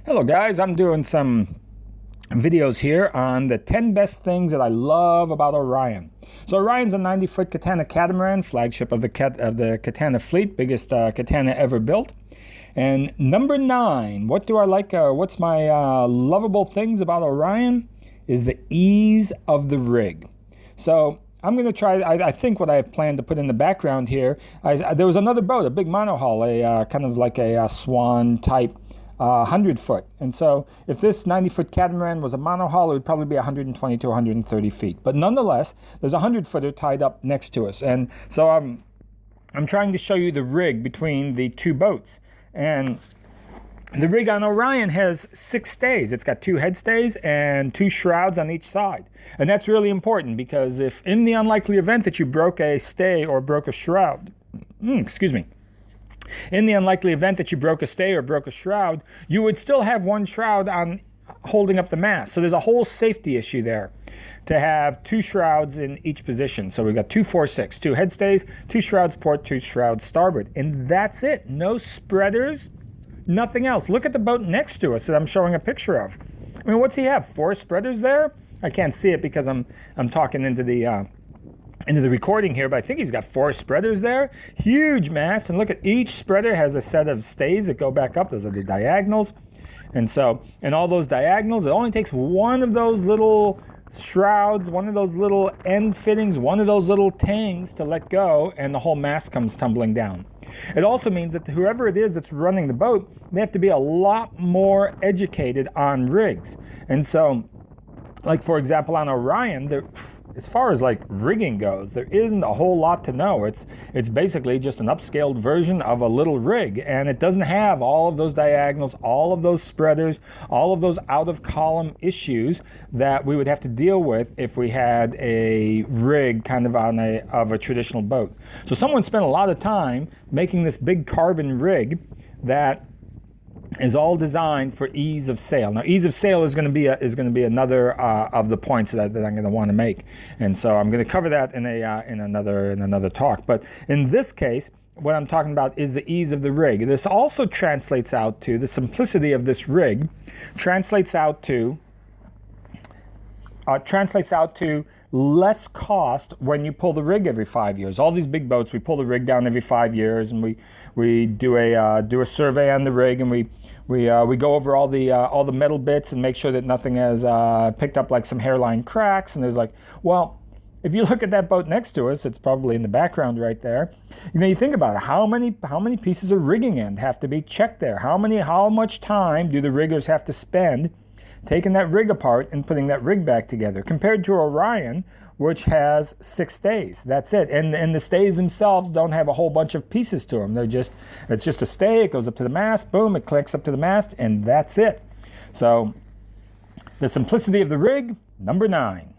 Hello guys, I'm doing some videos here on the 10 best things that I love about Orion. So Orion's a 90-foot Catana catamaran, flagship of the Catana fleet, biggest Catana ever built. And number 9, what do I like, what's my lovable things about Orion, is the ease of the rig. So I'm going to try, I think what I have planned to put in the background here, there was another boat, a big monohull, kind of like a swan type 100-foot. And so if this 90-foot catamaran was a monohull, it would probably be 120 to 130 feet. But nonetheless, there's a 100-footer tied up next to us. And so I'm trying to show you the rig between the two boats. And the rig on Orion has 6 stays. It's got 2 head stays and 2 shrouds on each side. And that's really important because if in the unlikely event that you broke a stay or broke a shroud, in the unlikely event that you broke a stay or broke a shroud, you would still have one shroud on holding up the mast. So there's a whole safety issue there to have 2 shrouds in each position. So we've got 2, 4, 6, 2 head stays, 2 shrouds port, 2 shrouds starboard. And that's it. No spreaders, nothing else. Look at the boat next to us that I'm showing a picture of. I mean, what's he have? 4 spreaders there? I can't see it because I'm talking into the recording here, but I think he's got 4 spreaders there. Huge mast, and look at each spreader has a set of stays that go back up. Those are the diagonals. And so, in all those diagonals, it only takes one of those little shrouds, one of those little end fittings, one of those little tangs to let go, and the whole mast comes tumbling down. It also means that whoever it is that's running the boat, they have to be a lot more educated on rigs. And so, like for example on Orion, as far as like rigging goes, there isn't a whole lot to know. It's basically just an upscaled version of a little rig, and it doesn't have all of those diagonals, all of those spreaders, all of those out of column issues that we would have to deal with if we had a rig kind of of a traditional boat. So someone spent a lot of time making this big carbon rig that is all designed for ease of sail. Now, ease of sail is going to be another of the points that I'm going to want to make, and so I'm going to cover that in another talk. But in this case, what I'm talking about is the ease of the rig. This also translates out to the simplicity of this rig. Translates out to less cost when you pull the rig every 5 years. All these big boats, we pull the rig down every 5 years, and we do a survey on the rig, and we go over all the metal bits and make sure that nothing has picked up like some hairline cracks. And there's like, well, if you look at that boat next to us, it's probably in the background right there. You know, you think about it, how many pieces of rigging end have to be checked there? How much time do the riggers have to spend taking that rig apart and putting that rig back together, compared to Orion, which has 6 stays. That's it. And the stays themselves don't have a whole bunch of pieces to them. It's just a stay, it goes up to the mast, boom, it clicks up to the mast, and that's it. So the simplicity of the rig, number 9.